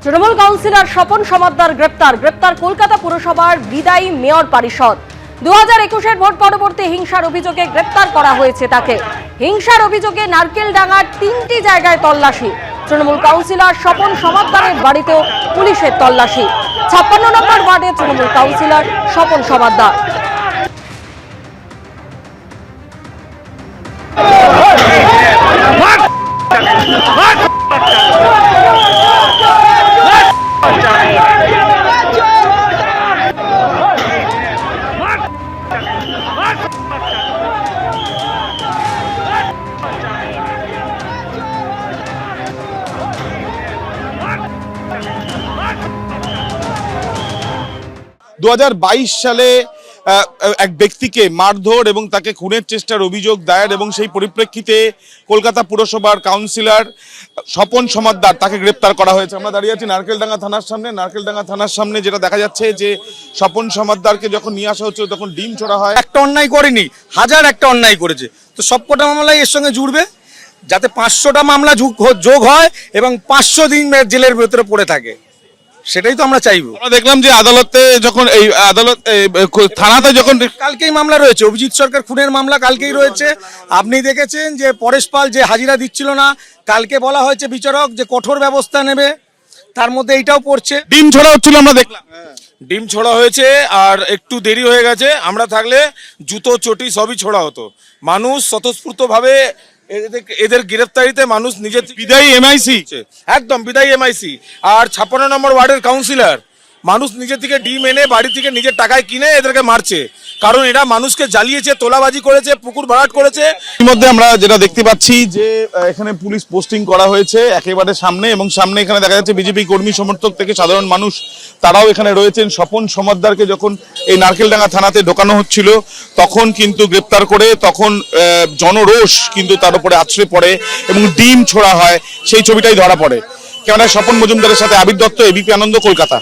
Trinamool councillor Swapan Samaddar গ্রেপ্তার কলকাতা পুরসভার বিদায়ী মেয়র পরিষদ। 2021-এর ভোট পরবর্তী হিংসার অভিযোগে গ্রেপ্তার করা হয়েছে তাকে। হিংসার অভিযোগে নারকেলডাঙ্গার 3টি জায়গায় তল্লাশি। তৃণমূল কাউন্সিলর স্বপন সমাদ্দারের বাড়িতেও পুলিশের তল্লাশি। 56 নম্বর ওয়ার্ডে তৃণমূল কাউন্সিলর স্বপন সমাদ্দার। সালে এক ব্যক্তিকে মারধর এবং তাকে খুনের চেষ্টার অভিযোগ দায়ের এবং সেই পরিপ্রেক্ষিতে কলকাতা পুরসভার কাউন্সিলর স্বপন সমাদ্দার তাকে গ্রেপ্তার করা হয়েছে। আমরা দাঁড়িয়ে আছি নারকেলডাঙ্গা থানার সামনে যেটা দেখা যাচ্ছে যে স্বপন সমাদ্দারকে যখন নিয়ে আসা হচ্ছিল তখন ডিম ছোড়া হয়। একটা অন্যায় করেনি, হাজার একটা অন্যায় করেছে, তো সবকটা মামলাই এর সঙ্গে জুড়বে যাতে 500টা মামলা যোগ হয় এবং 500 দিন জেলের ভেতরে পড়ে থাকে, সেটাই তো আমরা চাইবো। আমরা দেখলাম যে আদালতে যখন থানাতে যখন কালকেই মামলা রয়েছে, অভিজিৎ সরকার খুনের মামলা কালকেই রয়েছে। আপনি দেখেছেন যে পরেশ পাল যে হাজিরা দিচ্ছিল না, কালকে বলা হয়েছে বিচারক যে কঠোর ব্যবস্থা নেবে, তার মধ্যে এইটাও পড়ছে। ডিম ছোড়া হচ্ছিল, আমরা দেখলাম ডিম ছোড়া হয়েছে আর একটু দেরি হয়ে গেছে। আমরা থাকলে জুতো চটি সবই ছোড়া হতো। মানুষ স্বতঃস্ফূর্তভাবে এদের গ্রেফতারিতে মানুষ নিজের বিদায়ী এমআইসি, একদম বিদায়ী এমআইসি আর 56 নম্বর ওয়ার্ডের কাউন্সিলর মানুষ নিজে থেকে ডিম এনে বাড়ি থেকে নিজের টাকায় কিনে এদেরকে মারছে, কারণ এরা মানুষকে জ্বালিয়েছে, তোলাবাজি করেছে, পুকুর ভরাট করেছে। এর মধ্যে আমরা যেটা দেখতে পাচ্ছি যে এখানে পুলিশ পোস্টিং করা হয়েছে একেবারে সামনে, এবং সামনে এখানে দেখা যাচ্ছে বিজেপি কর্মী সমর্থক থেকে সাধারণ মানুষ তারাও এখানে রয়েছেন। স্বপন সমাদ্দারকে যখন এই নারকেলডাঙ্গা থানাতে ঢোকানো হচ্ছিল তখন কিন্তু গ্রেপ্তার করে তখন জনরোষ কিন্তু তার উপরে আছড়ে পড়ে এবং ডিম ছোড়া হয়, সেই ছবিটাই ধরা পড়ে। ক্যামেরায় স্বপন মজুমদারের সাথে আবির দত্ত, এবিপি আনন্দ, কলকাতা।